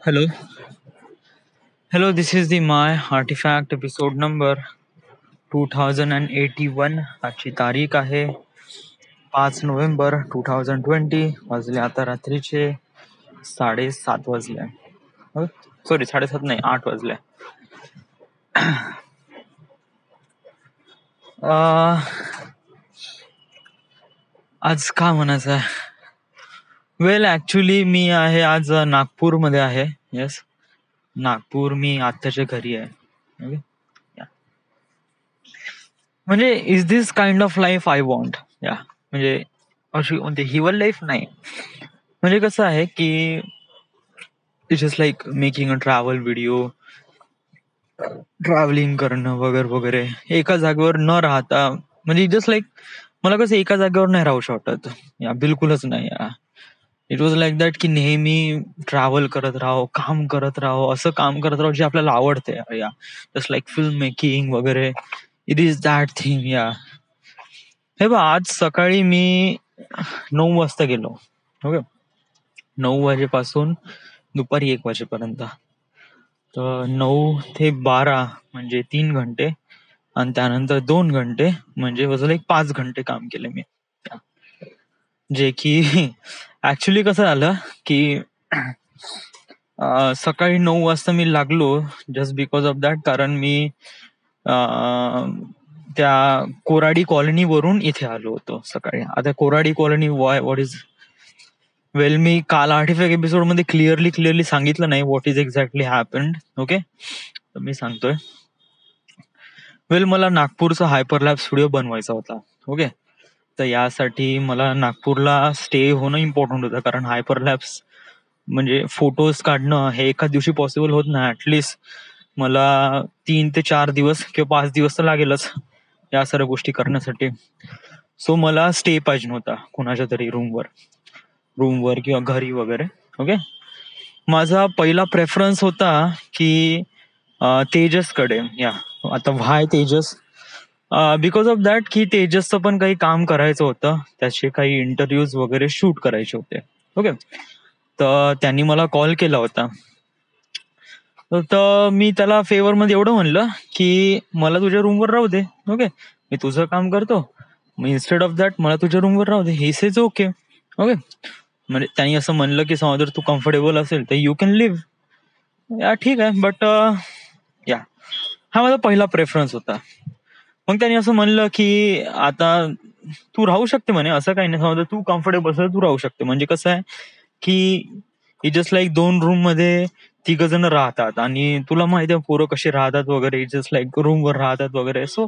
Hello. Hello, this is the My Artifact episode number 2081. आजची तारीख आहे 5 नोव्हेंबर 2020. वाजले आता रात्रीचे 7:30 वाजले. सॉरी, 7:30 नाही, 8 वाजले. आज का म्हणायचं आहे? वेल, ऍक्च्युली मी आहे आज नागपूरमध्ये आहे. येस, नागपूर. मी आत्याच्या घरी आहे. ओके. म्हणजे is this kind of life I want? या म्हणजे अशी कोणती हिवल लाईफ नाही. म्हणजे कसं आहे की it's just like making a travel video, travelling करणं वगैरे वगैरे, एका जागेवर न राहता. म्हणजे जस्ट लाईक मला कसं एका जागेवर नाही राहू शकत. या बिलकुलच नाही. या इट वॉज लाईक दॅट की नेहमी ट्रॅव्हल करत राहो, काम करत राहो, असं काम करत राहो जे आपल्याला आवडते. या जस्ट लाईक फिल्म मेकिंग वगैरे. It is that thing. या हे बघ, आज सकाळी मी 9 वाजता गेलो. ओके. 9 वाजेपासून दुपारी 1 वाजेपर्यंत. तर 9 ते 12 म्हणजे 3 घंटे, आणि त्यानंतर 2 घंटे म्हणजे वजन एक 5 घंटे काम केले मी. जे की ऍक्च्युली कसं झालं की सकाळी 9 वाजता मी लागलो जस्ट बिकॉज ऑफ दॅट. कारण मी त्या कोराडी कॉलनी वरून इथे आलो होतो सकाळी. आता कोराडी कॉलनी व्हॉट इज? वेल, मी काल आर्टिफॅक्ट एपिसोड मध्ये क्लिअरली सांगितलं नाही what is exactly happened. Okay, तर मी सांगतोय. वेल, मला नागपूरचा हायपरलॅब स्टुडिओ बनवायचा होता. ओके. तर यासाठी मला नागपूरला स्टे होणं इम्पॉर्टंट होतं. कारण हायपरलॅब्स म्हणजे फोटोज काढणं हे एका दिवशी पॉसिबल होत नाही. ऍटलिस्ट मला 3 ते 4 दिवस किंवा 5 दिवस तर लागेलच या सर्व गोष्टी करण्यासाठी. सो मला स्टे पाहिजे होता कोणाच्या तरी रूमवर किंवा घरी वगैरे. ओके. माझा पहिला प्रेफरन्स होता की तेजसकडे. या आता व्हाय तेजस? बिकॉज ऑफ दॅट की तेजसचं पण काही काम करायचं होतं, त्याचे काही इंटरव्ह्यूज वगैरे शूट करायचे होते. ओके. तर त्यांनी मला कॉल केला होता. तर मी त्याला फेवर मध्ये एवढं म्हणलं की मला तुझ्या रूमवर राहू दे. ओके, मी तुझं काम करतो, मग इन्स्टेड ऑफ दॅट मला तुझ्या रूमवर राहू दे. He says okay. ओके. म्हणजे त्यांनी असं म्हणलं की समजा जर तू कम्फर्टेबल असेल तर यू कॅन लिव्ह. या ठीक आहे, बट या हा माझा पहिला प्रेफरन्स होता. मग त्यांनी असं म्हणलं की आता तू राहू शकते म्हणे, असं काही नाही. समजा तू कम्फर्टेबल असेल तू राहू शकते. म्हणजे कसं आहे की जस्ट लाईक 2 रूम मध्ये 3 जण राहतात, आणि तुला माहिती आहे पोरं कशी राहतात वगैरे, जस्ट लाईक रूमवर राहतात वगैरे. सो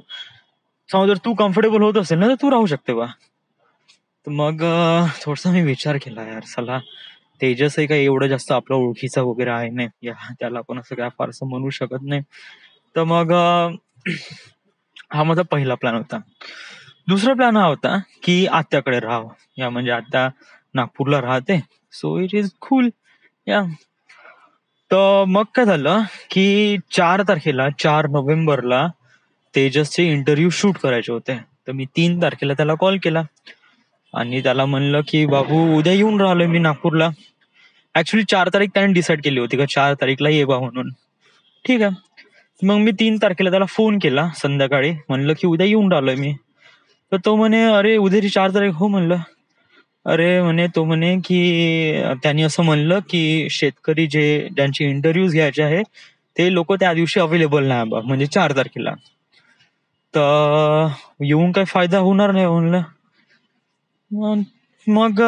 समजा जर तू कम्फर्टेबल होत असेल ना तर तू राहू शकते बा. तर मग थोडासा मी विचार केला, यार चला, तेजसही काही एवढं जास्त आपला ओळखीचा वगैरे आहे नाही, या त्याला पण असं काय फारसं म्हणू शकत नाही. तर मग हा माझा पहिला प्लॅन होता. दुसरा प्लॅन हा होता की आत्याकडे राहावं. या म्हणजे आत्या नागपूरला राहते, सो इट इज कूल. या तर मग काय झालं की 4 तारखेला, 4 नोव्हेंबरला तेजसचे इंटरव्ह्यू शूट करायचे होते. तर मी 3 तारखेला त्याला कॉल केला आणि त्याला म्हणलं की बाबू, उद्या येऊन राहिलोय मी नागपूरला. ऍक्च्युली 4 तारीख त्याने डिसाईड केली होती का 4 तारीखला ये बा म्हणून. ठीक आहे. मग मी 3 तारखेला त्याला फोन केला संध्याकाळी, म्हणलं की उद्या येऊन राहिलोय मी. तर तो म्हणे अरे उद्याची 4 तारीख? हो म्हणलं. अरे म्हणे, तो म्हणे की त्यांनी असं म्हणलं की शेतकरी ज्यांचे इंटरव्ह्यूज घ्यायचे आहे ते लोक त्या दिवशी अवेलेबल नाही बा, म्हणजे 4 तारखेला. तर येऊन काही फायदा होणार नाही म्हणलं. मग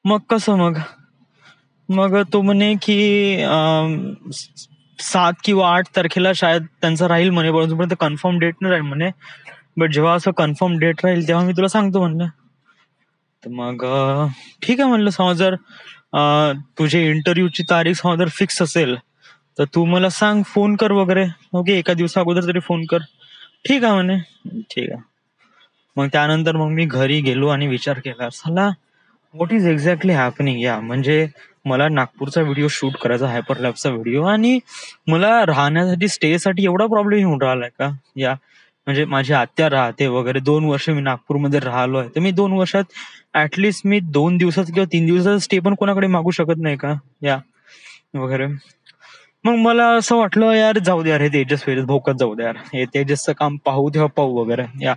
मग कसं मग तो म्हणे की 7 किंवा 8 तारखेला शायद त्यांचं राहील म्हणे, परंतु कन्फर्म डेट नाही राहील म्हणे. बट जेव्हा असं कन्फर्म डेट राहील तेव्हा मी तुला सांगतो म्हणलं. तर मग ठीक आहे म्हणलं. समज जर तुझे इंटरव्ह्यूची तारीख समज जर फिक्स असेल तर तू मला सांग, फोन कर वगैरे. ओके, एका दिवसा अगोदर तरी फोन कर. ठीक आहे म्हणे. ठीक आहे. मग त्यानंतर मग मी घरी गेलो आणि विचार केला, चला व्हॉट इज एक्झॅक्टली हॅपनिंग. या म्हणजे मला नागपूरचा व्हिडिओ शूट करायचा, हायपरलॅबचा व्हिडिओ, आणि मला राहण्यासाठी, स्टे साठी एवढा प्रॉब्लेम येऊन राहिलाय का? या म्हणजे माझी आत्या राहते वगैरे, 2 वर्ष मी नागपूरमध्ये राहिलो आहे, तर मी 2 वर्षात ऍटलिस्ट मी 2 दिवसाचा किंवा 3 दिवसाचा स्टे पण कोणाकडे मागू शकत नाही का या वगैरे. मग मला असं वाटलं यार जाऊ दे यार, हे तेजस वेजस भोकत जाऊ दे यार, हे तेजसचं काम पाहू तेव्हा पाहू वगैरे या.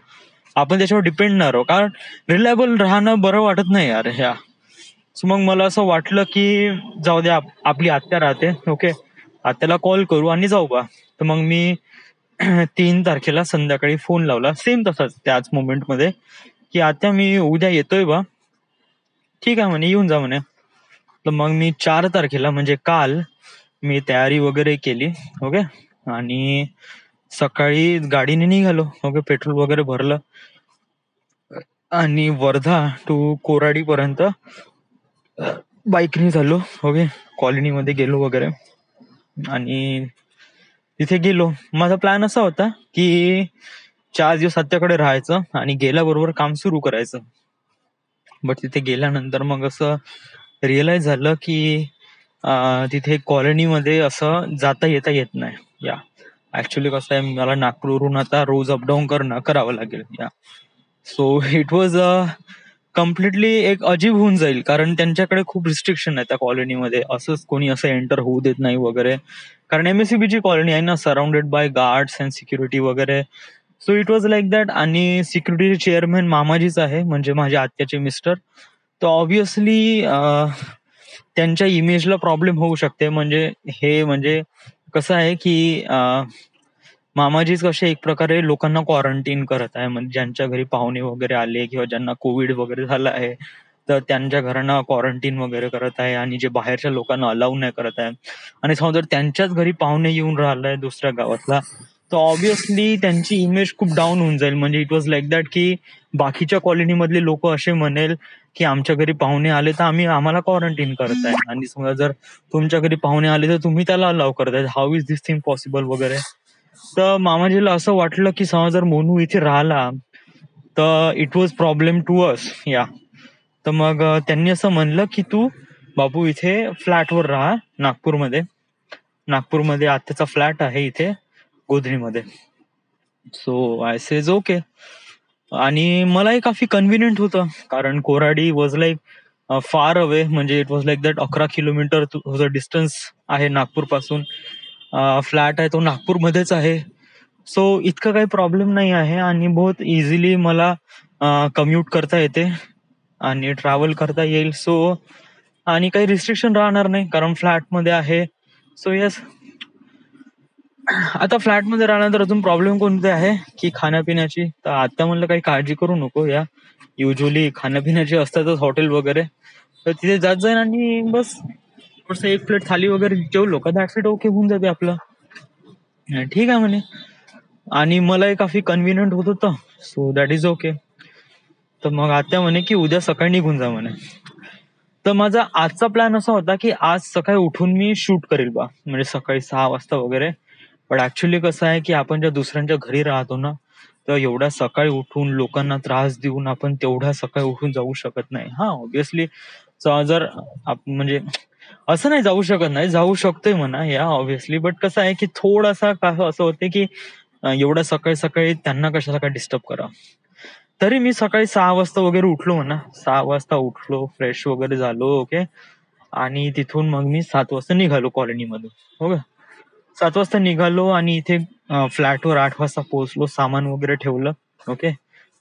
आपण त्याच्यावर डिपेंड न राहू, कारण रिलायबल राहणं बरं वाटत नाही यार ह्या. So मग मला असं वाटलं की जाऊ दे, आपली आत्या राहते, ओके, आत्याला कॉल करू आणि जाऊ बा. तर मग मी 3 तारखेला संध्याकाळी फोन लावला, सेम तसाच त्याच मोमेंटमध्ये, की आत्या मी उद्या येतोय बा. ठीक आहे म्हणे, येऊन जा म्हणे. तर मग मी 4 तारखेला म्हणजे काल मी तयारी वगैरे केली, ओके, आणि सकाळी गाडीने निघालो, ओके, पेट्रोल वगैरे भरलं आणि वर्धा टू कोराडी पर्यंत बाईकने झालो, ओके. कॉलनीमध्ये गेलो वगैरे आणि तिथे गेलो. माझा प्लॅन असा होता की 4 दिवस आत्याकडे राहायचं आणि गेल्याबरोबर काम सुरू करायचं. बट तिथे गेल्यानंतर मग असं रिअलाइज झालं की तिथे कॉलनीमध्ये असं जाता येता येत नाही या. ऍक्च्युली कसं आहे, मला नागपूरवरून आता रोज अपडाऊन करावं लागेल या. सो इट वॉज कम्प्लिटली एक अजीब होऊन जाईल, कारण त्यांच्याकडे खूप रिस्ट्रिक्शन आहे त्या कॉलनीमध्ये, असंच कोणी असं एंटर होऊ देत नाही वगैरे, कारण MSCB ची कॉलनी आहे ना, surrounded by guards and security वगैरे. So it was like that. आणि सिक्युरिटी चेअरमॅन मामाजीच आहे, म्हणजे माझ्या आत्याचे मिस्टर. तर ऑब्विसली त्यांच्या इमेजला प्रॉब्लेम होऊ शकते. म्हणजे कसं आहे की मामाजीच कसे एक प्रकारे लोकांना क्वारंटीन करत आहे, म्हणजे ज्यांच्या घरी पाहुणे वगैरे आले किंवा ज्यांना कोविड वगैरे झालं आहे, तर त्यांच्या घरांना क्वारंटीन वगैरे करत आहे आणि जे बाहेरच्या लोकांना अलाउ नाही करत आहे. आणि समजा जर त्यांच्याच घरी पाहुणे येऊन राहिलाय दुसऱ्या गावातला, तर ऑब्विसली त्यांची इमेज खूप डाऊन होऊन जाईल. म्हणजे इट वॉज लाईक दॅट की बाकीच्या कॉलनीमधले लोक असे म्हणेल की आमच्या घरी पाहुणे आले तर आम्हाला क्वारंटीन करताय, आणि समजा जर तुमच्या घरी पाहुणे आले तर तुम्ही त्याला अलाव करताय. How is this thing possible वगैरे. तर मामाजीला असं वाटलं की समजा जर मोनू इथे राहिला तर it was problem to us या. तर मग त्यांनी असं म्हणलं की तू बाबू इथे फ्लॅटवर राहा नागपूरमध्ये आत्याचा फ्लॅट आहे इथे गोधरीमध्ये. So I says okay. आणि मलाही काफी कन्व्हिनियंट होतं, कारण Koradi was like far away, म्हणजे it was like that 11 kilometre distance आहे नागपूर पासून. फ्लॅट आहे तो नागपूरमध्येच आहे. सो इतकं काही प्रॉब्लेम नाही आहे आणि बहुत इझिली मला कम्युट करता येते आणि ट्रॅव्हल करता येईल. सो आणि काही रिस्ट्रिक्शन राहणार नाही कारण फ्लॅटमध्ये आहे. So yes. आता फ्लॅटमध्ये राहण्यानंतर अजून प्रॉब्लेम कोणते आहे की खाण्यापिण्याची. तर आता म्हणलं काही काळजी करू नको या, युजली खाण्यापिण्याची असतातच हॉटेल वगैरे, तर तिथे जात जाईन आणि बस थोडस एक प्लेट थाली वगैरे जेवलो का दॅट्स इट, ओके होऊन जाते आपलं. ठीक आहे म्हणे. आणि मलाही काफी कन्व्हिनियंट होत होतं, सो दॅट इज ओके. तर मग आत्या म्हणे की उद्या सकाळी निघून जा म्हणे. तर माझा आजचा प्लॅन असा होता की आज सकाळी उठून मी शूट करेल बा, म्हणजे सकाळी 6 वाजता वगैरे. पण ऍक्च्युली कसं आहे की आपण ज्या दुसऱ्यांच्या घरी राहतो ना, तर एवढ्या सकाळी उठून लोकांना त्रास देऊन आपण तेवढ्या सकाळी उठून जाऊ शकत नाही. हा ऑब्विसली जर म्हणजे असं नाही जाऊ शकत नाही, जाऊ शकतोय म्हणा या ऑब्विसली, बट कसं आहे की थोडासा असं होते की एवढ्या सकाळी सकाळी त्यांना कशाला काय डिस्टर्ब करा. तरी मी सकाळी 6 वाजता वगैरे उठलो म्हणा. 6 वाजता उठलो, फ्रेश वगैरे झालो, ओके. आणि तिथून मग मी 7 वाजता निघालो कॉलनीमधून, ओके. 7 वाजता निघालो आणि इथे फ्लॅटवर 8 वाजता पोहोचलो. सामान वगैरे ठेवलं, ओके.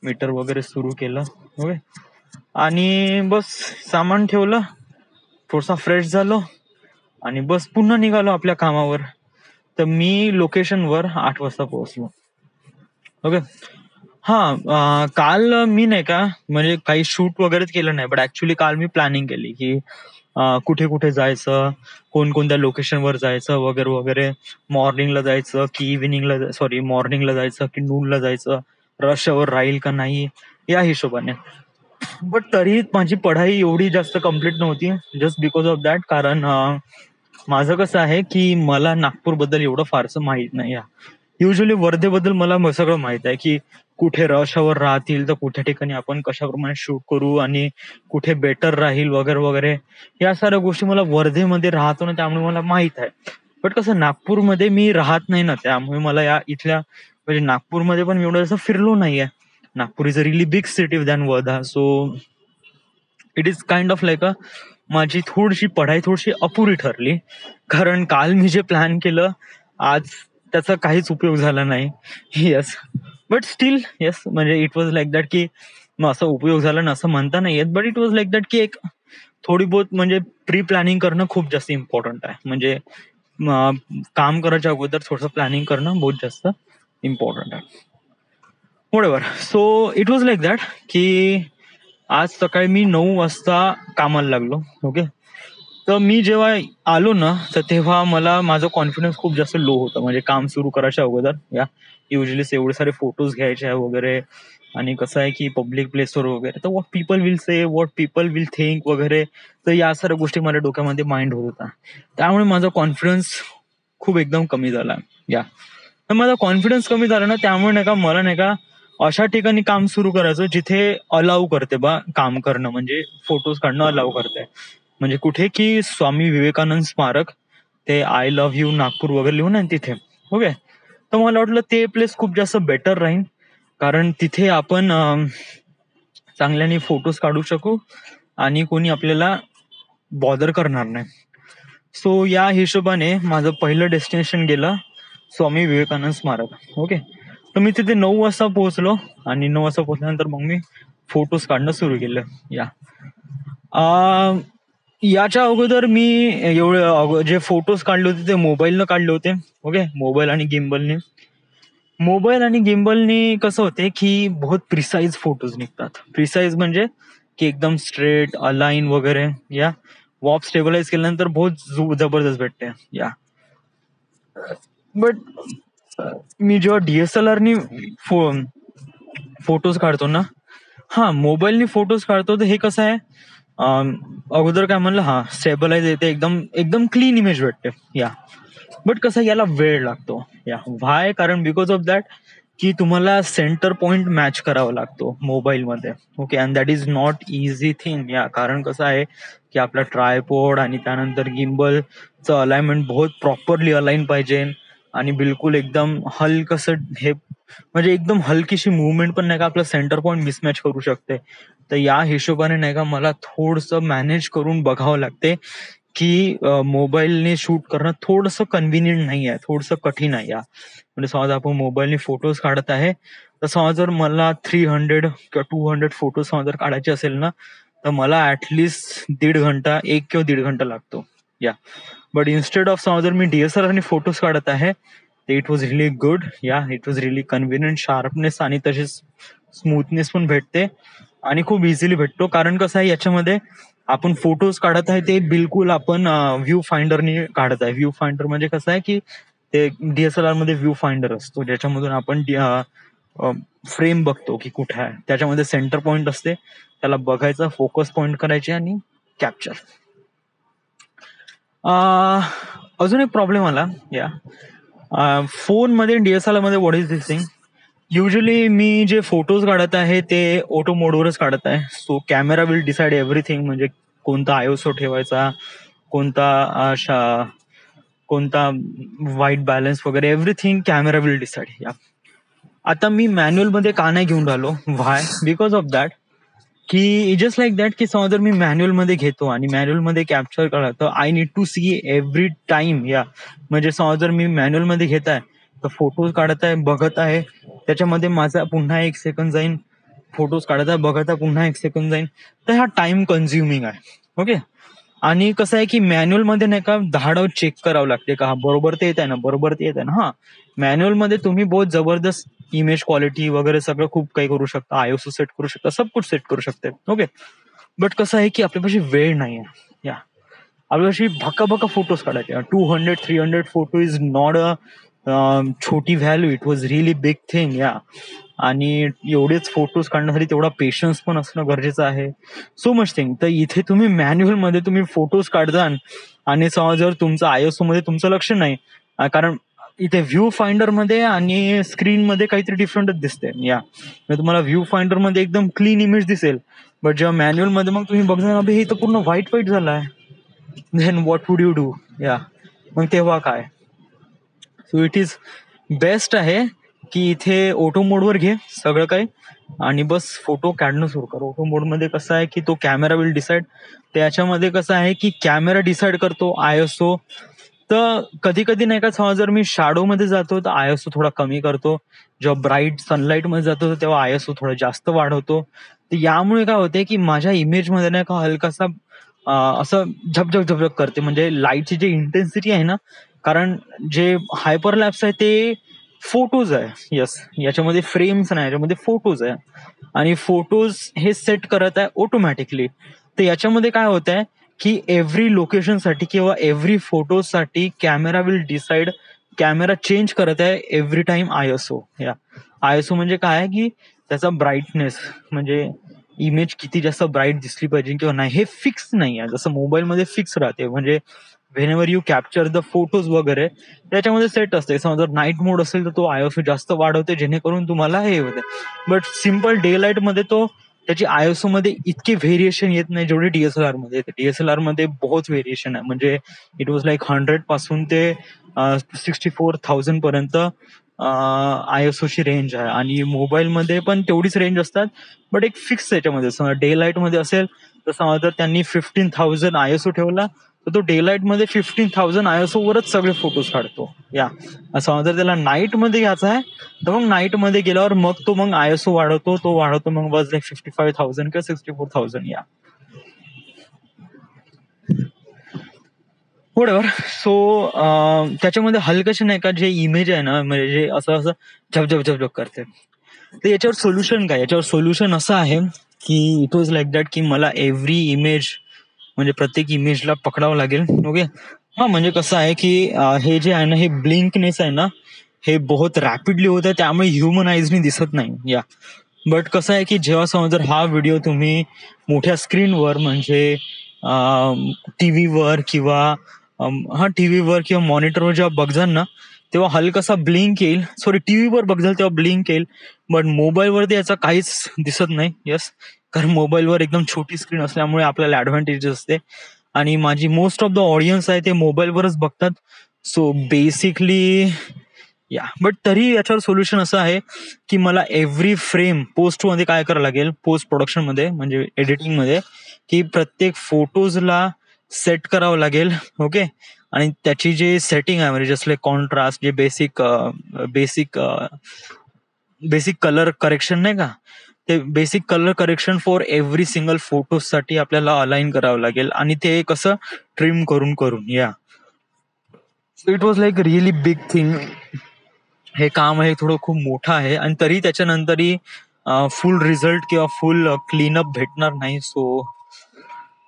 मीटर वगैरे सुरू केलं, ओके. आणि बस सामान ठेवलं, थोडासा फ्रेश झालो आणि बस पुन्हा निघालो आपल्या कामावर. तर मी लोकेशनवर 8 वाजता पोहोचलो, ओके. हा काल मी नाही का म्हणजे काही शूट वगैरे केलं नाही, बट ऍक्च्युली काल मी प्लॅनिंग केली की कुठे कुठे जायचं, कोणकोणत्या लोकेशनवर जायचं वगैरे वगैरे. मॉर्निंगला जायचं की मॉर्निंगला जायचं की नूनला जायचं, रश आवर राहील का नाही या हिशोबाने. बट तरी माझी पढाई एवढी जास्त कम्प्लीट नव्हती, जस्ट बिकॉज ऑफ दॅट. कारण माझं कसं आहे की मला नागपूर बद्दल एवढं फारसं माहित नाही. युजली वर्धेबद्दल मला सगळं माहित आहे की कुठे रश आवर राहतील तर कुठे ठिकाणी आपण कशाप्रमाणे शूट करू आणि कुठे बेटर राहील वगैरे वगैरे. या साऱ्या गोष्टी मला वर्धेमध्ये राहतो ना त्यामुळे मला माहित आहे. बट कसं नागपूरमध्ये मी राहत नाही ना, त्यामुळे मला या इथल्या म्हणजे नागपूरमध्ये पण मी एवढं असं फिरलो नाहीये. Nagpur is a relief big city than Wardha. So it is kind of like a माझी थोडीशी पढाई थोडीशी अपुरी ठरली. कारण काल मी जे प्लॅन केलं आज त्याचा काहीच उपयोग झाला नाही. येस, बट स्टील येस, म्हणजे इट वॉज लाईक दॅट की मग असं उपयोग झाला ना असं म्हणता नाही येत, but it was like that की एक थोडी बहुत म्हणजे प्री प्लॅनिंग करणं खूप जास्त इम्पॉर्टंट आहे. म्हणजे काम करायच्या अगोदर थोडंसं प्लॅनिंग करणं बहुत जास्त इम्पॉर्टंट आहे. Whatever. So it was like that की आज सकाळी मी 9 वाजता कामाला लागलो. ओके. तर मी जेव्हा आलो ना तर तेव्हा मला माझा कॉन्फिडन्स खूप जास्त लो होता. म्हणजे काम सुरू करायच्या अगोदर या युजली एवढे सारे फोटोज घ्यायचे आहे वगैरे. आणि कसं आहे की पब्लिक प्लेसवर वगैरे तर what people will say, what people will think वगैरे. तर या साऱ्या गोष्टी माझ्या डोक्यामध्ये माइंड होत होता. त्यामुळे माझा कॉन्फिडन्स खूप एकदम कमी झाला. या तर माझा कॉन्फिडन्स कमी झाला ना त्यामुळे नाही का मला नाही का अशा ठिकाणी काम सुरू करायचं जिथे अलाव करते बा काम करणं, म्हणजे फोटोज काढणं अलाव करते. म्हणजे कुठे की स्वामी विवेकानंद स्मारक, ते आय लव्ह यू नागपूर वगैरे लिहून आहे तिथे. ओके. तर मला वाटलं ते प्लेस खूप जास्त बेटर राहील. कारण तिथे आपण चांगल्याने फोटोज काढू शकू आणि कोणी आपल्याला बॉदर करणार नाही. सो या हिशोबाने माझं पहिलं डेस्टिनेशन गेलं स्वामी विवेकानंद स्मारक. ओके. तर मी तिथे 9 वाजता पोहोचलो आणि 9 वाजता पोहोचल्यानंतर मग मी फोटोज काढणं सुरू केलं. या याच्या अगोदर मी एवढे जे फोटोज काढले होते ते मोबाईलनं काढले होते. ओके. मोबाईल आणि गिम्बलने. मोबाईल आणि गिम्बलनी कसं होते की बहुत प्रिसाईज फोटोज निघतात. प्रिसाईज म्हणजे की एकदम स्ट्रेट अलाईन वगैरे. या वॉप स्टेबलाइज केल्यानंतर बहुत जबरदस्त भेटते. या बट मी जेव्हा डीएसएलआरनी फोटोज काढतो ना, हा मोबाईलनी फोटोज काढतो तर हे कसं आहे अगोदर काय म्हणलं हा स्टेबलाइज येते, एकदम एकदम क्लीन इमेज भेटते. या बट कसं याला वेळ लागतो. या व्हाय? कारण बिकॉज ऑफ दॅट की तुम्हाला सेंटर पॉइंट मॅच करावा लागतो मोबाईलमध्ये. Okay. And that is not easy thing. या कारण कसं आहे की आपला ट्रायपॉड आणि त्यानंतर गिम्बलचं अलाइनमेंट बहुत प्रॉपरली अलाइन पाहिजे आणि बिलकुल एकदम हलकसं हे म्हणजे एकदम हलकीशी मुवमेंट पण नाही का आपलं सेंटर पॉइंट मिसमॅच करू शकते. तर या हिशोबाने नाही का मला थोडंसं मॅनेज करून बघावं लागते की मोबाईलने शूट करणं थोडंसं कन्व्हिनियंट नाही आहे, थोडंसं कठीण आहे. या म्हणजे समज आपण मोबाईलने फोटोज काढत आहे तर समज जर मला 300 किंवा 200 फोटोज समज जर काढायचे असेल ना तर मला ऍटलिस्ट 1.5 घंटा 1 किंवा 1.5 घंटा लागतो. या बट इन्स्टेड ऑफ समज जर मी डीएसएलआरने फोटोज काढत आहे ते इट वॉज रिली गुड. या it was relief convenient, sharpness आणि तसेच स्मूथनेस पण भेटते आणि खूप इझिली भेटतो. कारण कसं आहे याच्यामध्ये आपण फोटोज काढत आहे ते बिलकुल आपण व्ह्यू फाइंडरनी काढत आहे. व्ह्यू फाइंडर म्हणजे कसं आहे की ते डीएसएलआर मध्ये व्ह्यू फाइंडर असतो ज्याच्यामधून आपण फ्रेम बघतो की कुठे आहे. त्याच्यामध्ये सेंटर पॉइंट असते, त्याला बघायचं, फोकस पॉइंट करायचे आणि कॅप्चर. अजून एक प्रॉब्लेम आला या फोन मध्ये डीएसएलआर मध्ये. What is this thing? Usually मी जे फोटोज काढत आहे ते ऑटो मोडवरच काढत आहे. So camera will decide everything. म्हणजे कोणता आयओसो ठेवायचा, कोणता कोणता व्हाईट बॅलन्स वगैरे everything camera will decide. Yeah आता मी मॅन्युअल मध्ये का नाही घेऊन राहिलो? व्हाय? बिकॉज ऑफ दॅट की जस्ट लाईक दॅट की समज जर मी मॅन्युअल मध्ये घेतो आणि मॅन्युअल मध्ये कॅप्चर करा तर I need to see every time. या म्हणजे समज जर मी मॅन्युअल मध्ये घेत आहे तर फोटोज काढत आहे, बघत आहे, त्याच्यामध्ये माझा पुन्हा 1 सेकंद जाईन, फोटोज काढत आहे, बघत आहे, पुन्हा 1 सेकंद जाईन. तर हा टाइम कन्झ्युमिंग आहे. ओके. आणि कसं आहे की मॅन्युअल मध्ये नाही का धाडाव चेक करावं लागते का बरोबर ते येत आहे ना, बरोबर ते येत आहे ना. हा मॅन्युअल मध्ये तुम्ही बहुत जबरदस्त इमेज क्वालिटी वगैरे सगळं खूप काही करू शकता, आयओसो सेट करू शकता, सब कुछ सेट करू शकते. ओके. बट कसं आहे की आपल्यापाशी वेळ नाही आहे. या आपल्यापाशी भका भका फोटोज काढायचे. 200-300 फोटो इज नॉट अ छोटी value, it was really big thing. या आणि एवढेच फोटोज काढण्यासाठी तेवढा पेशन्स पण असणं गरजेचं आहे. So much thing. तर इथे तुम्ही मॅन्युअल मध्ये तुम्ही फोटोज काढता आणि समज जर तुमचं आयएसओ मध्ये तुमचं लक्ष नाही, कारण इथे व्ह्यू फाइंडर मध्ये आणि स्क्रीन मध्ये काहीतरी डिफरंटच दिसते. या तुम्हाला व्ह्यू फाइंडर मध्ये एकदम क्लीन इमेज दिसेल, बट जेव्हा मॅन्युअल मध्ये मग तुम्ही बघणार अबे हे तर पूर्ण व्हाईट व्हाईट झालाय. Then what would you do? या मग तेव्हा काय? सो इट इज बेस्ट आहे की इथे ऑटो मोडवर घे सगळं काही आणि बस फोटो काढणं सुरू कर. ऑटो मोडमध्ये कसं आहे की तो कॅमेरा विल डिसाइड. त्याच्यामध्ये कसं आहे की कॅमेरा डिसाइड करतो आयएसओ. तर कधी कधी नाही का समजा जर मी शॅडो मध्ये जातो तर आयएसओ थोडा कमी करतो. जेव्हा ब्राईट सनलाईट मध्ये जातो तेव्हा आयएसओ थोडा जास्त वाढवतो. तर यामुळे काय होते की माझ्या इमेज मध्ये नाही का हलकासा असं झपझप झपझप करते, म्हणजे लाईटची जी इंटेन्सिटी आहे ना, कारण जे हायपरलॅप्स आहे ते फोटोज आहे. येस, याच्यामध्ये फ्रेम्स नाही, याच्यामध्ये फोटोज आहे आणि फोटोज हे सेट करत आहे ऑटोमॅटिकली. तर याच्यामध्ये काय होत आहे की एव्हरी लोकेशनसाठी किंवा एव्हरी फोटोसाठी camera will decide. Camera change करत आहे एव्हरी टाइम आयएसओ. या आयएसओ म्हणजे काय आहे की त्याचा ब्राईटनेस, म्हणजे इमेज किती जास्त ब्राईट दिसली पाहिजे किंवा नाही हे फिक्स नाही आहे. जसं मोबाईलमध्ये फिक्स राहते, म्हणजे when ever you capture the photos वगैरे त्याच्यामध्ये सेट असते. समजा जर नाईट मोड असेल तर तो आयएसओ जास्त वाढवते जेणेकरून तुम्हाला हे होते. बट सिम्पल डे लाईट मध्ये तो त्याची आयएसओ मध्ये इतके व्हेरिएशन येत नाही जेवढे डीएसएलआर मध्ये येते. डीएसएलआर मध्ये बहुत व्हेरिएशन आहे, म्हणजे इट वॉज लाईक 100 पासून ते 64,000 पर्यंत आयएसओची रेंज आहे आणि मोबाईलमध्ये पण तेवढीच रेंज असतात. बट एक फिक्स याच्यामध्ये समजा डे लाईट मध्ये असेल तर समजा जर त्यांनी 15,000 आयएसओ ठेवला तर तो डे लाईट मध्ये 15,000 आयएसओ वरच सगळे फोटोज काढतो. या असं जर त्याला नाईट मध्ये घ्यायचा आहे तर मग नाईट मध्ये गेल्यावर मग तो मग आयएसओ वाढवतो मग बस लाईक 55,000 किंवा 64,000. या व्हॉटएव्हर. सो त्याच्यामध्ये हलकशी नाही का जे इमेज आहे ना, म्हणजे जे असं असं झपझप झपझप करते. तर याच्यावर सोल्युशन काय? याच्यावर सोल्युशन असं आहे की इट वॉज लाईक दॅट की मला एव्हरी इमेज, म्हणजे प्रत्येक इमेजला पकडावं लागेल. ओके. हा म्हणजे कसं आहे की हे जे आहे ना, हे ब्लिंकनेस आहे ना, हे बहुत रॅपिडली होत आहे, त्यामुळे ह्युमन आईजनी दिसत नाही. या बट कसं आहे की जेव्हा समजा जर हा व्हिडिओ तुम्ही मोठ्या स्क्रीनवर, म्हणजे टीव्हीवर किंवा टीव्हीवर किंवा मॉनिटरवर जेव्हा बघजाल ना तेव्हा हलकासा ब्लिंक येईल. सॉरी, टीव्हीवर बघजाल तेव्हा ब्लिंक येईल, बट मोबाईलवरती याचा काहीच दिसत नाही. येस, कारण मोबाईलवर एकदम छोटी स्क्रीन असल्यामुळे आपल्याला ऍडव्हान्टेज असते आणि माझी मोस्ट ऑफ द ऑडियन्स आहे ते मोबाईलवरच बघतात. सो बेसिकली या, बट तरी याच्यावर सोल्युशन असं आहे की मला एव्हरी फ्रेम पोस्ट मध्ये काय करावं लागेल, पोस्ट प्रोडक्शन मध्ये म्हणजे एडिटिंग मध्ये, की प्रत्येक फोटोजला सेट करावं लागेल. ओके. आणि त्याची जे सेटिंग आहे म्हणजे जसले कॉन्ट्रास्ट, जे basic basic basic colour correction नाही का, ते basic colour correction for every single photos साठी आपल्याला अलाइन करावं लागेल आणि ते कसं ट्रिम करून करून. या so it was like really big thing. हे काम आहे थोडं खूप मोठं आहे आणि तरी त्याच्यानंतरही फुल रिझल्ट किंवा फुल क्लीनअप भेटणार नाही. सो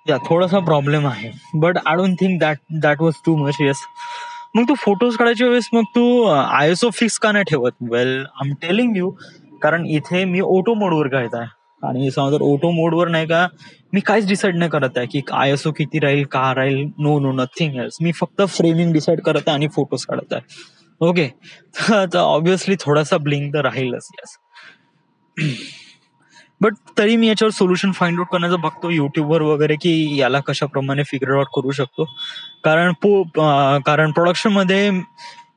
या थोडासा प्रॉब्लेम आहे, but I don't think that that was too much. Yes. मग तू फोटोज काढायच्या वेळेस मग तू आयएसओ फिक्स का नाही ठेवत? वेल, आय एम टेलिंग यू, कारण इथे मी ऑटो मोडवर काढत आहे आणि समजा जर ऑटो मोडवर नाही का मी काहीच डिसाईड नाही करत आहे की आयएसओ किती राहील का राहील. No no, nothing else. मी फक्त फ्रेमिंग डिसाईड करत आहे आणि फोटोज काढत आहे. ओके. तर ऑब्विसली थोडासा ब्लिंक तर राहीलच. येस. बट तरी मी याच्यावर सोल्युशन फाइंड आउट करण्याचं बघतो युट्यूबवर वगैरे की याला कशाप्रमाणे फिगर आउट करू शकतो. कारण प्रोडक्शन मध्ये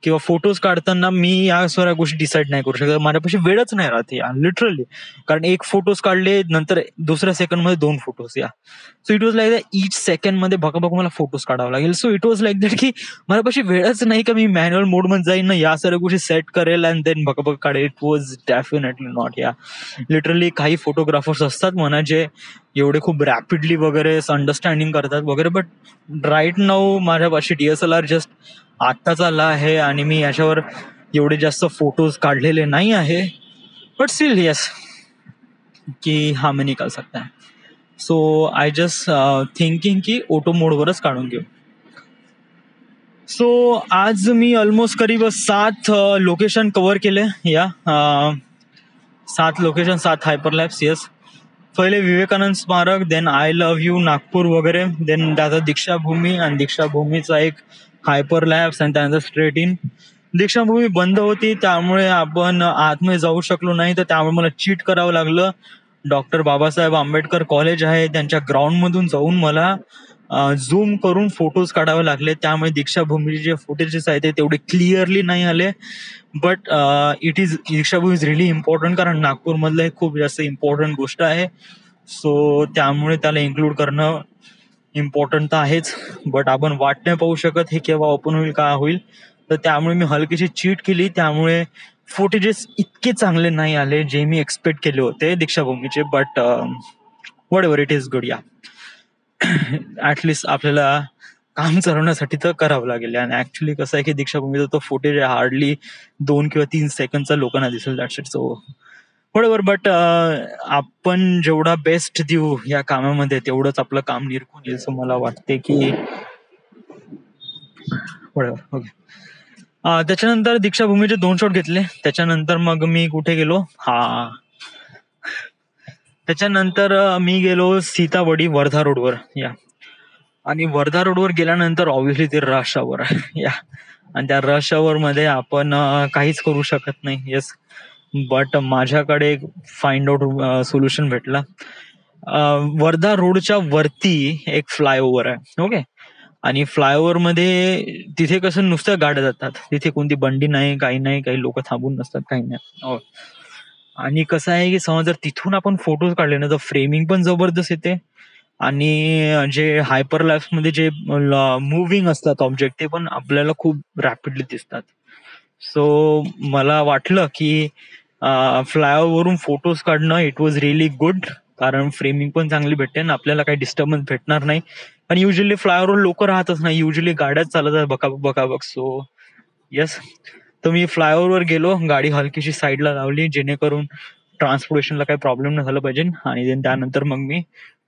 किंवा फोटोज काढताना मी या सगळ्या गोष्टी डिसाईड नाही करू शकत. माझ्यापाशी वेळच नाही राहते लिटरली, कारण एक फोटोज काढले नंतर दुसऱ्या सेकंड मध्ये 2 फोटोज. या so it was like that each second मध्ये बघा मला फोटोज काढावं लागेल. So it was like that की माझ्यापाशी वेळच नाही का मी मॅन्युअल मोड मध्ये जाईन ना, या सगळ्या गोष्टी सेट करेल अँड देन बघा काढेल. It was definitely not. या लिटरली काही फोटोग्राफर्स असतात म्हणा जे एवढे खूप रॅपिडली वगैरे अंडरस्टँडिंग करतात वगैरे, बट राईट नाऊ माझ्यापाशी डीएसएलआर जस्ट आत्ताच आला आहे आणि मी याच्यावर एवढे जास्त फोटोज काढलेले नाही आहे. बट स्टील येस की हा मी निकाल सकता है. सो आय जस्ट थिंकिंग की ऑटो मोडवरच काढून घेऊ. सो आज मी ऑलमोस्ट करीब 7 लोकेशन कव्हर केले. या 7 लोकेशन, 7 हायपरलॅप्स. येस. पहिले Vivekananda Smarak, then I love you Nagpur वगैरे, देन त्याचा दीक्षाभूमी आणि दीक्षाभूमीचा एक हायपरलॅप्स आणि त्यानंतर स्ट्रेट इन. दीक्षाभूमी बंद होती त्यामुळे आपण आतमध्ये जाऊ शकलो नाही, तर त्यामुळे मला चीट करावं लागलं. डॉक्टर बाबासाहेब आंबेडकर कॉलेज आहे त्यांच्या ग्राउंड मधून जाऊन मला झूम करून फोटोज काढावे लागले, त्यामुळे दीक्षाभूमीचे जे फुटेजेस आहेत ते तेवढे क्लिअरली नाही आले. But Deekshabhoomi is really important, कारण नागपूर मधलं एक खूप जास्त इम्पॉर्टंट गोष्ट आहे. सो त्यामुळे त्याला इन्क्लूड करणं इम्पॉर्टंट तर आहेच, बट आपण वाट नाही पाहू शकत हे केव्हा ओपन होईल, काय होईल. तर त्यामुळे मी हलकीशी चीट केली, त्यामुळे फुटेजेस इतके चांगले नाही आले जे मी एक्सपेक्ट केले होते दीक्षाभूमीचे. But whatever it is good. Yeah at least आपल्याला काम चालवण्यासाठी तर करावं लागेल. आणि ऍक्च्युली कसं आहे की दीक्षाभूमीचा तो फुटेज हार्डली 2 किंवा 3 सेकंदचा लोकांना दिसेल. That's it. सो बरोबर. बट आपण जेवढा बेस्ट देऊ या कामामध्ये तेवढंच आपलं काम निरखून येईल. सो मला वाटते की बरोबर. ओके. त्याच्यानंतर दीक्षाभूमीचे 2 शॉट घेतले. त्याच्यानंतर मग मी कुठे गेलो, त्याच्यानंतर मी गेलो सीतावडी वर्धा रोडवर. या आणि वर्धा रोडवर गेल्यानंतर ऑब्व्हियसली ते रश आवर आहे. या आणि त्या रश आवर मध्ये आपण काहीच करू शकत नाही. येस, बट माझ्याकडे एक फाइंड आउट सोल्युशन भेटला. वर्धा रोडच्या वरती एक फ्लायओव्हर आहे. ओके. आणि फ्लायओव्हर मध्ये तिथे कसं नुसतं गाड्या जातात, तिथे कोणती बंडी नाही, काही नाही, काही लोक थांबून नसतात, काही नाही. आणि कसं आहे की समज जर तिथून आपण फोटोज काढले ना तर फ्रेमिंग पण जबरदस्त येते. आणि जे हायपर लाईफ मध्ये जे मुव्हिंग असतात ऑब्जेक्ट ते पण आपल्याला खूप रॅपिडली दिसतात. सो मला वाटलं की फ्लायओव्हरवरून फोटोज काढणं इट वॉज रिअली गुड, कारण फ्रेमिंग पण चांगली भेटते आणि आपल्याला काही डिस्टर्बन्स भेटणार नाही. आणि युजली फ्लायओव्हर लोक राहतच नाही, युजली गाड्याच चालत बकाबक बकाबक. सो येस, तर मी फ्लायओव्हरवर गेलो, गाडी हलकीशी साईडला लावली जेणेकरून ट्रान्सपोर्टेशनला काही प्रॉब्लेम नाही झाला पाहिजे. आणि त्यानंतर मग मी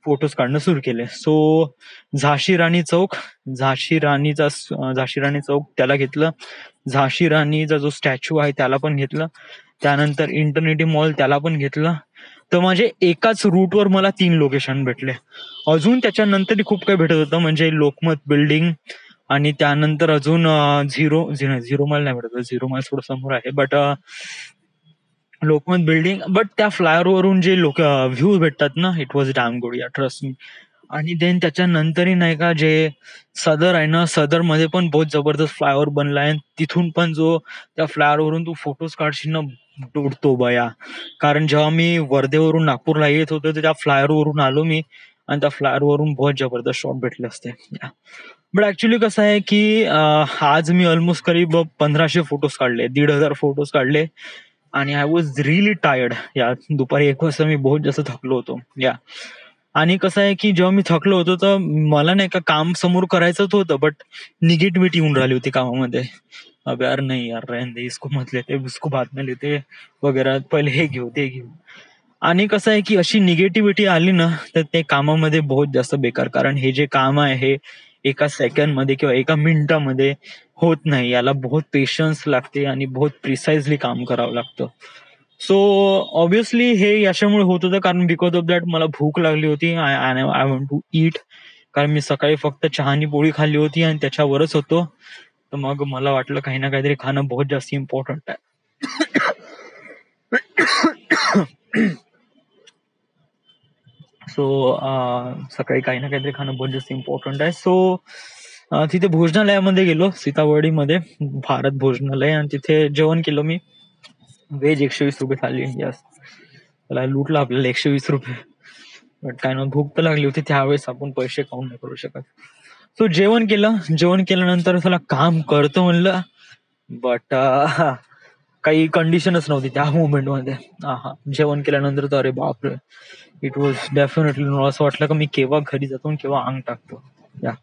फोटोज काढणं सुरू केले. सो झाशी राणी चौक, झाशी राणी चौक त्याला घेतलं. झाशी राणीचा जो स्टॅच्यू आहे त्याला पण घेतलं. त्यानंतर इंटरनेटी मॉल त्याला पण घेतलं. तर माझे एकाच रूटवर मला 3 लोकेशन भेटले. अजून त्याच्यानंतर खूप काही भेटत होतं, म्हणजे लोकमत बिल्डिंग, आणि त्यानंतर अजून झिरो माईल नाही भेटत, झिरो माईल थोडं समोर आहे. बट लोकमत बिल्डिंग, बट त्या फ्लायओव्हरवरून जे व्ह्यू भेटतात ना, इट वॉज डॅम गुड. या ट्रस्ट मी. आणि देन त्याच्यानंतरही नाही का जे सदर आहे ना, सदर मध्ये पण बहुत जबरदस्त फ्लायओव्हर बनलाय. तिथून पण जो त्या फ्लायओव्हरवरून तू फोटोज काढशील ना, उडतो बया. कारण जेव्हा मी वर्धेवरून नागपूरला येत होतो तर त्या फ्लायओव्हरवरून आलो मी, आणि त्या फ्लायओव्हरवरून बहुत जबरदस्त शॉट भेटले असते. बट ऍक्च्युली कसं आहे की आज मी ऑलमोस्ट करीब 1500 फोटोज काढले, 1500 फोटोज काढले. आणि आय वॉज रिअली टायर्ड. या दुपारी 1 वाजता मी बहुत जास्त थकलो होतो. या आणि कसं आहे की जेव्हा मी थकलो होतो तर मला नाही का काम समोर करायचंच होतं, बट निगेटिव्हिटी येऊन राहिली होती कामामध्ये. अब यार नाही यार, रहने दे, इसको मत लेते, उसको बाद में लेते वगैरे, पहिले हे घेऊ ते घेऊ. आणि कसं आहे की अशी निगेटिव्हिटी आली ना तर ते कामामध्ये बहुत जास्त बेकार, कारण हे जे काम आहे हे एका सेकंड मध्ये किंवा एका मिनिटामध्ये होत नाही. याला बहुत पेशन्स लागते आणि बहुत प्रिसाइजली काम करावं लागतं. सो ऑब्व्हियसली हे याच्यामुळे होत होतं, कारण बिकॉज ऑफ दॅट मला भूक लागली होती. आय वॉन्ट टू ईट, कारण मी सकाळी फक्त चहानी पोळी खाल्ली होती आणि त्याच्यावरच होतो. तर मग मला वाटलं काही ना काहीतरी खाणं बहुत जास्त इम्पॉर्टंट आहे. सो सकाळी काही ना काहीतरी खाणं बहुत जास्त इम्पॉर्टंट आहे. सो तिथे भोजनालयामध्ये गेलो, सीतावडीमध्ये भारत भोजनालय, आणि तिथे जेवण केलं मी. व्हेज 120 रुपये थाली. यस, त्याला लुटलं आपल्याला 120 रुपये. बट काय ना, भूक तर लागली होती त्यावेळेस, आपण पैसे काउंट नाही करू शकत. सो जेवण केलं, जेवण केल्यानंतर त्याला काम करतो म्हणलं, बट काही कंडिशनच नव्हती त्या मोमेंटमध्ये. जेवण केल्यानंतर तर अरे बापरे, इट वॉज डेफिनेटली असं वाटलं की मी केव्हा घरी जातो आणि केव्हा अंग टाकतो. या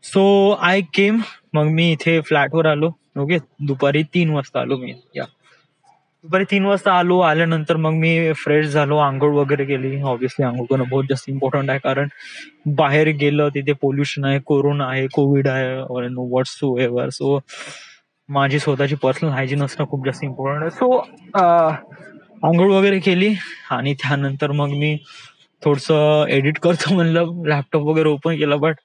सो आय केम, मग मी इथे फ्लॅटवर आलो. ओके, दुपारी 3 वाजता आलो मी. या दुपारी 3 वाजता आलो. आल्यानंतर मग मी फ्रेश झालो, आंघोळ वगैरे केली. ऑब्व्हियसली आंघोळ करणं बहुत जास्त इम्पॉर्टंट आहे, कारण बाहेर गेलं तिथे पोल्युशन आहे, कोरोना आहे, कोविड आहे, व्हॉट्स टू एव्हर. सो माझी स्वतःची पर्सनल हायजीन असणं खूप जास्त इम्पॉर्टंट आहे. सो आंघोळ वगैरे केली, आणि त्यानंतर मग मी थोडस एडिट करतो म्हणलं, लॅपटॉप वगैरे ओपन केलं, बट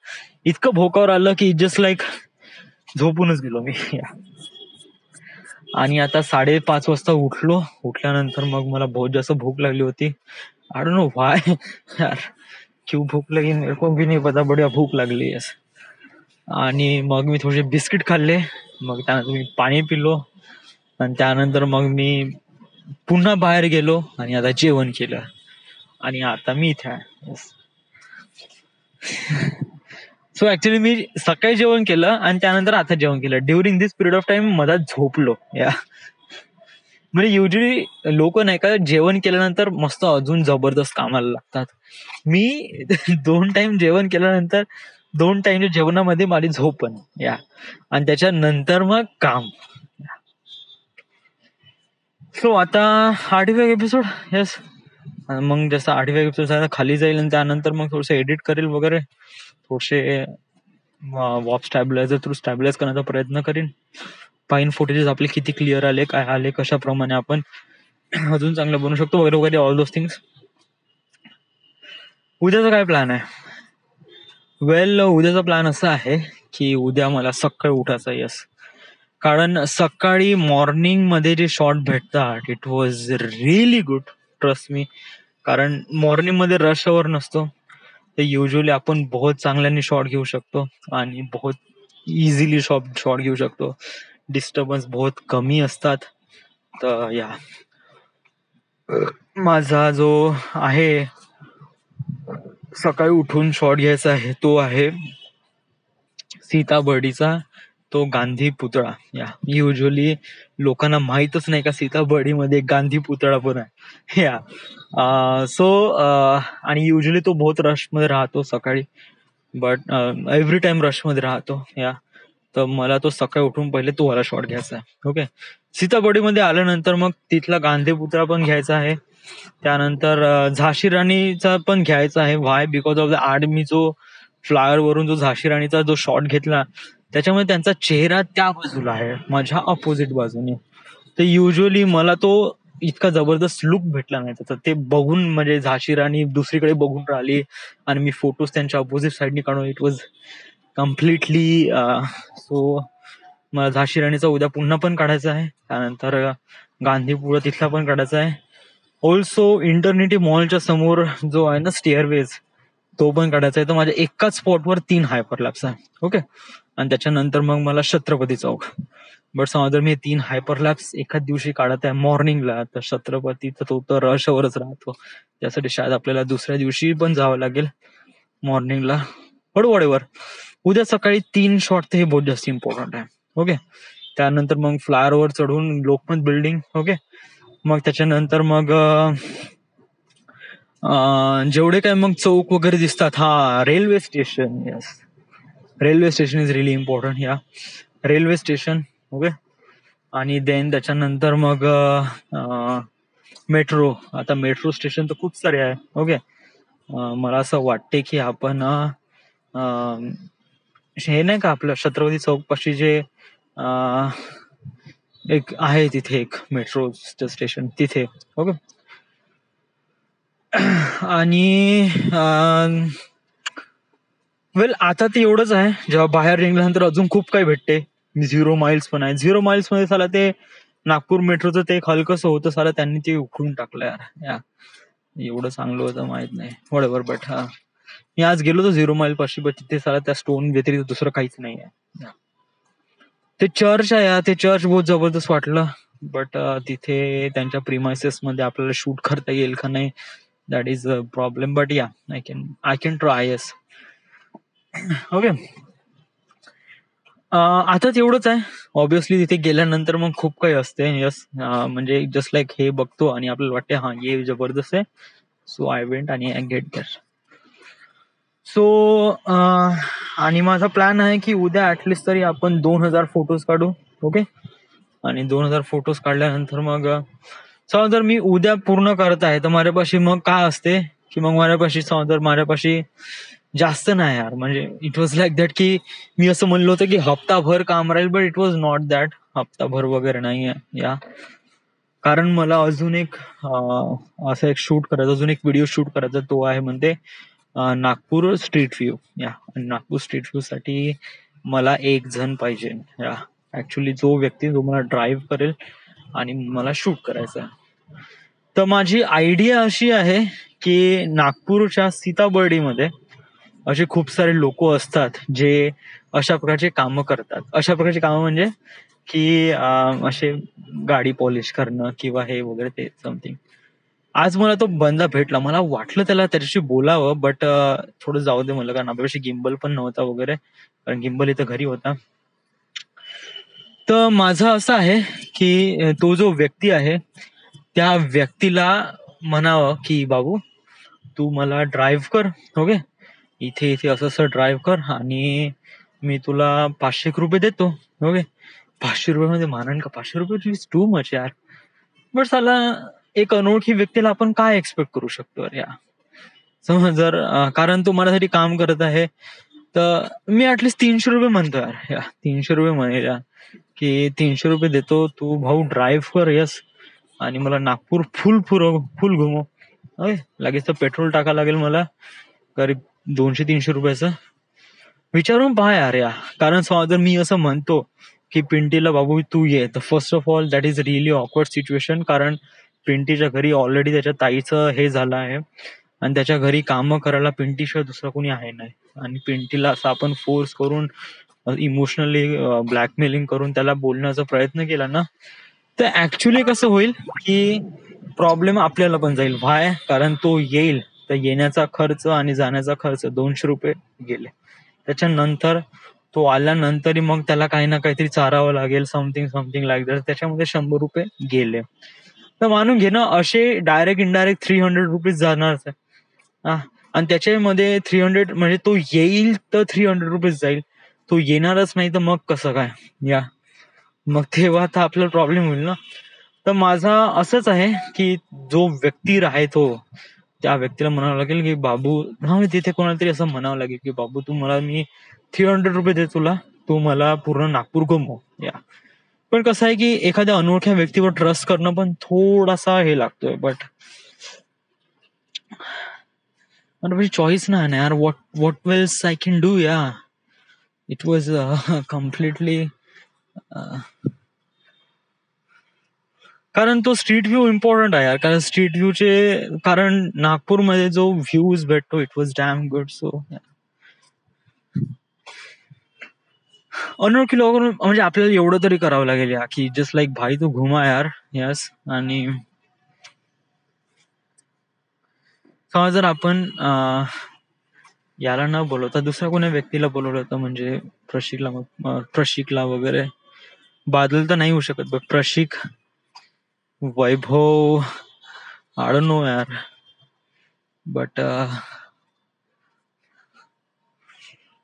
इतकं भोकावर आलं की जस्ट लाईक झोपूनच गेलो मी. आणि आता 5:30 वाजता उठल्यानंतर मग मला बहुत जास्त भूक लागली होती. आय डोंट नो व्हाय यार, क्यों भूक लगी मेरे को भी नहीं पता, बढिया भूक लागली. आणि मग मी थोडेसे बिस्किट खाल्ले, मग त्यानंतर मी पाणी पिलो, आणि त्यानंतर मग मी पुन्हा बाहेर गेलो आणि आता जेवण केलं, आणि आता मी इथे आहे. सो ऍक्च्युली मी सकाळी जेवण केलं आणि त्यानंतर आता जेवण केलं. During this period of time मधात झोपलो. या म्हणजे युजली लोक नाही का जेवण केल्यानंतर मस्त अजून जबरदस्त कामाला लागतात. मी 2 टाइम जेवण केल्यानंतर 2 टाइमच्या जेवणामध्ये माझी झोप पण, या आणि त्याच्यानंतर मग काम. सो आता 8वा एपिसोड. येस. मग जसं 8वा एपिसोड खाली जाईल आणि त्यानंतर मग थोडस एडिट करेल वगैरे, थोडेसे वॉप स्टॅबिलायझर थ्रू स्टॅबिलाइज करण्याचा प्रयत्न करीन. पाईन फुटेजेस आपले किती क्लिअर आले, काय आले, कशाप्रमाणे आपण अजून चांगलं बनवू शकतो वगैरे वगैरे, ऑल दोज थिंग्स. उद्याचा काय प्लॅन आहे? वेल, उद्याचा प्लॅन असा आहे की उद्या मला सकाळी उठायचं. येस. कारण सकाळी मॉर्निंग मध्ये जे शॉट भेटतात, it was really good, trust me. कारण मॉर्निंग मध्ये रश अवर नसतो, ते युजली आपण बहुत चांगल्याने शॉट घेऊ शकतो आणि बहुत इझिली शॉट घेऊ शकतो. डिस्टर्बन्स बहुत कमी असतात. तर या माझा जो आहे सकाळी उठून शॉट घ्यायचा आहे तो आहे सीताबर्डीचा तो गांधी पुतळा. या युजली लोकांना माहीतच नाही का सीताबर्डीमध्ये गांधी पुतळा पण आहे. या सो आणि युजली तो बहुत रश मध्ये राहतो सकाळी, बट एव्हरी टाइम रश मध्ये राहतो. या तर मला तो सकाळी उठून पहिले तो वाला शॉट घ्यायचा आहे. ओके. सीताबर्डीमध्ये आल्यानंतर मग तिथला गांधी पुतळा पण घ्यायचा आहे. त्यानंतर झाशी राणीचा पण घ्यायचा आहे. व्हाय? बिकॉज ऑफ द आड मी जो फ्लायर वरून जो झाशी राणीचा जो शॉट घेतला, त्याच्यामुळे त्यांचा चेहरा त्या बाजूला आहे, माझ्या अपोजिट बाजूने. तर युजली मला तो इतका जबरदस्त लुक भेटला नाही त्याचा. ते बघून म्हणजे झाशी राणी दुसरीकडे बघून राहिली आणि मी फोटोज त्यांच्या अपोजिट साईडनी काढून, इट वॉज कम्प्लिटली. सो मला झाशी राणीचा उद्या पुन्हा पण काढायचा आहे. त्यानंतर गांधीपुरा तिथला पण काढायचा आहे. ऑल्सो इंटरनिटी मॉलच्या समोर जो आहे ना स्टेअरवेज, तो पण काढायचा आहे. तर माझ्या एकाच स्पॉटवर 3 हायपरलॅप्स आहे. ओके. आणि त्याच्यानंतर मग मला छत्रपती चौक. बट समजा मी 3 हायपरलॅप्स एकाच दिवशी काढत आहे मॉर्निंगला, तर छत्रपतीचा तो तर रशवरच राहतो. त्यासाठी शायद आपल्याला दुसऱ्या दिवशी पण जावं लागेल मॉर्निंगला. बट वॉटेवर, उद्या सकाळी 3 शॉट ते हे बहुत जास्त इम्पॉर्टंट आहे. ओके. त्यानंतर मग फ्लायरवर चढून लोकमत बिल्डिंग. ओके. मग त्याच्यानंतर मग जेवढे काय मग चौक वगैरे दिसतात, हा railway station. Yes, railway station is really important. या रेल्वे स्टेशन. ओके. आणि देन त्याच्यानंतर मग मेट्रो. आता मेट्रो स्टेशन तर खूप सारे आहे. ओके. मला असं वाटते की आपण हे नाही का आपलं छत्रपती चौक पाशी जे एक आहे तिथे एक मेट्रो स्टेशन तिथे. ओके. आणि वेल आता ते एवढंच आहे. जेव्हा बाहेर निघल्यानंतर अजून खूप काही भेटते. 0 माइल्स पण आहे. 0 माइल्स मध्ये साला ते नागपूर मेट्रोचं ते हलकंसं होतं, साला त्यांनी ते उखडून टाकलं यार. या एवढं चांगलं होतं माहित नाही, वॉटेवर. बट हा, मी आज गेलो होतो 0 माइल पाशी, बट तिथे साला त्या स्टोन व्यतिरिक्त दुसरं काहीच नाही आहे. ते चर्च आहे यार, ते चर्च बहुत जबरदस्त वाटलं. बट तिथे त्यांच्या प्रिमायसेस मध्ये आपल्याला शूट करता येईल का नाही, that is a problem. But yeah, I can try. Yes. Okay. आता तेवढंच आहे. ऑब्विसली तिथे गेल्यानंतर मग खूप काही असते. यस. म्हणजे जस्ट लाईक हे बघतो आणि आपल्याला वाटते हा हे जबरदस्त आहे, सो आय वेंट आणि आय गेट देअर. सो आणि माझा प्लॅन आहे की उद्या ऍटलिस्ट तरी आपण 2000 फोटोज काढू. ओके. आणि 2000 फोटोज काढल्यानंतर मग समजा जर मी उद्या पूर्ण करत आहे तर माझ्यापाशी मग काय असते की मग माझ्यापाशी समजा माझ्यापाशी जास्त नाही यार. म्हणजे इट वॉज लाईक दॅट की मी असं म्हणलं होतं की हप्ताभर काम राहील, but it was not that. हप्ताभर वगैरे नाही. या कारण मला अजून एक असं एक शूट करायचं, अजून एक व्हिडिओ शूट करायचा. तो आहे म्हणते नागपूर स्ट्रीट व्ह्यू. या आणि नागपूर स्ट्रीट व्ह्यू साठी मला एक जण पाहिजे. या ऍक्च्युली जो व्यक्ती जो मला ड्राईव्ह करेल आणि मला शूट करायचं आहे. तर माझी आयडिया अशी आहे की नागपूरच्या सीताबर्डीमध्ये असे खूप सारे लोक असतात जे अशा प्रकारचे कामं करतात. अशा प्रकारचे कामं म्हणजे की असे गाडी पॉलिश करणं किंवा हे वगैरे ते समथिंग. आज मला तो बंदा भेटला. मला वाटलं त्याला त्याच्याशी बोलावं, बट थोडं जाऊ दे म्हणलं, कारण आपल्यापाशी गिम्बल पण नव्हता वगैरे, कारण गिम्बल इथं घरी होता. तर माझं असं आहे की तो जो व्यक्ती आहे त्या व्यक्तीला म्हणावं की बाबू तू मला ड्राईव्ह कर, ओके, इथे इथे असं असं ड्राईव्ह कर आणि मी तुला 500 रुपये देतो, ओके. 500 रुपये मध्ये मानन का? 500 रुपये इज टू मच यार. बट साला एक अनोळखी व्यक्तीला आपण काय एक्सपेक्ट करू शकतो यार? समज जर कारण तो माझ्यासाठी काम करत आहे तर मी ऍटलिस्ट 300 रुपये म्हणतो यार. 300 रुपये म्हणेल यार, की 300 रुपये देतो, तू भाऊ ड्राईव्ह कर, यस, आणि मला नागपूर फुल फुल फुल घुमव. ओके, लगेच तर पेट्रोल टाका लागेल मला करीब 200-300 रुपयाचं. विचारून पहा यार कारण जर मी असं म्हणतो की पिंटीला बाबू तू ये, तर first of all that is really awkward situation, कारण पिंटीच्या घरी ऑलरेडी त्याच्या ताईचं हे झालं आहे आणि त्याच्या घरी कामं करायला पिंटीशिवाय दुसरा कोणी आहे नाही. आणि पिंटीला असं आपण फोर्स करून इमोशनली ब्लॅकमेलिंग करून त्याला बोलण्याचा प्रयत्न केला ना, तर ऍक्च्युली कसं होईल की प्रॉब्लेम आपल्याला पण जाईल. व्हाय? कारण तो येईल तर येण्याचा खर्च आणि जाण्याचा खर्च 200 रुपये गेले. त्याच्यानंतर तो आल्यानंतरही मग त्याला काही ना काहीतरी चारावं लागेल, समथिंग समथिंग लाईक दॅट, त्याच्यामध्ये 100 रुपये गेले. तर मानून घे ना, असे डायरेक्ट इनडायरेक्ट 300 रुपीज जाणारच आहे. आणि त्याच्यामध्ये 300 म्हणजे तो येईल तर 300 रुपीज जाईल, तो येणारच नाही तर मग कसं काय मग तेव्हा तर आपल्याला प्रॉब्लेम होईल ना. तर माझा असंच आहे की जो व्यक्ती राहतो त्या व्यक्तीला म्हणावं लागेल की बाबू, मी तिथे कोणाला तरी असं म्हणावं लागेल की बाबू तू मला, मी 300 रुपये दे तुला, तू मला पूर्ण नागपूर घुमव. पण कसं आहे की एखाद्या अनोळख्या व्यक्तीवर ट्रस्ट करणं पण थोडासा हे लागतोय, बट चॉईस नाही ना यार. What else I can do. It was completely, कारण तो स्ट्रीट व्ह्यू इम्पॉर्टंट आहे यार. कारण स्ट्रीट व्ह्यूचे, कारण नागपूरमध्ये जो व्ह्यूज भेटतो it was damn good. So अनोळखी लोक म्हणजे आपल्याला एवढं तरी करावं लागेल की जस्ट लाईक भाई तू घुमा यार. यस. आणि समज जर आपण याला न बोलवता दुसऱ्या कोणी व्यक्तीला बोलवलं होतं, म्हणजे प्रशिकला वगैरे, बादल तर नाही होऊ शकत, but Prashik, Vaibhav, I don't know यार, बट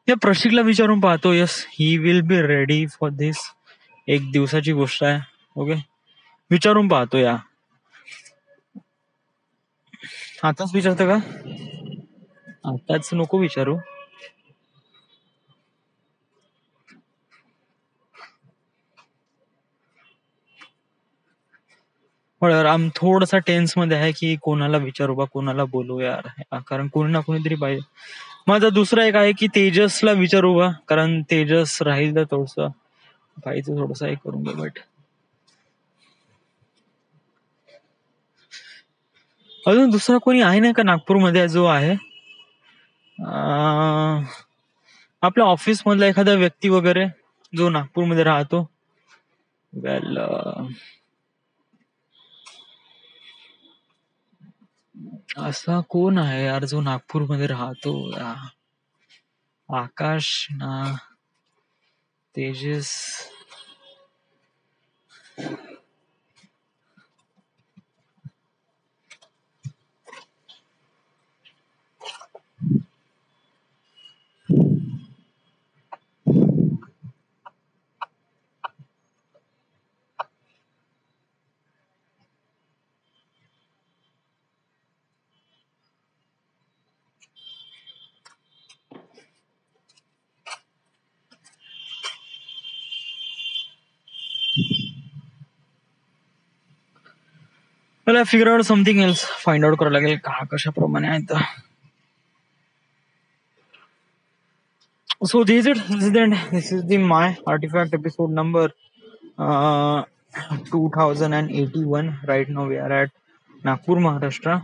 या प्रशिकला विचारून पाहतो. Yes, he will be ready for this. एक दिवसाची गोष्ट आहे, ओके. विचारून पाहतो आताच विचारतो का? आताच नको विचारू. आम थोडासा टेन्स मध्ये आहे की कोणाला विचारू बा, कोणाला बोलू यार, कारण कोणी ना कोणीतरी पाहिजे. माझा दुसरा एक आहे की तेजसला विचारू बा, कारण तेजस राहील तर थोडस पाहिजे, थोडस हे करून घे. बट अजून दुसरा कोणी आहे ना का नागपूरमध्ये जो आहे आपल्या ऑफिस मधला एखादा व्यक्ती वगैरे जो नागपूरमध्ये राहतो? वेल, असा कोण आहे यार जो नागपूरमध्ये राहतो? आकाश ना, तेजस, मला figure out something else, find out करावं लागेल का कशाप्रमाणे आहे तर. So this is the my artifact episode number 2081. Right now we are at Nagpur, Maharashtra.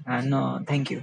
And thank you.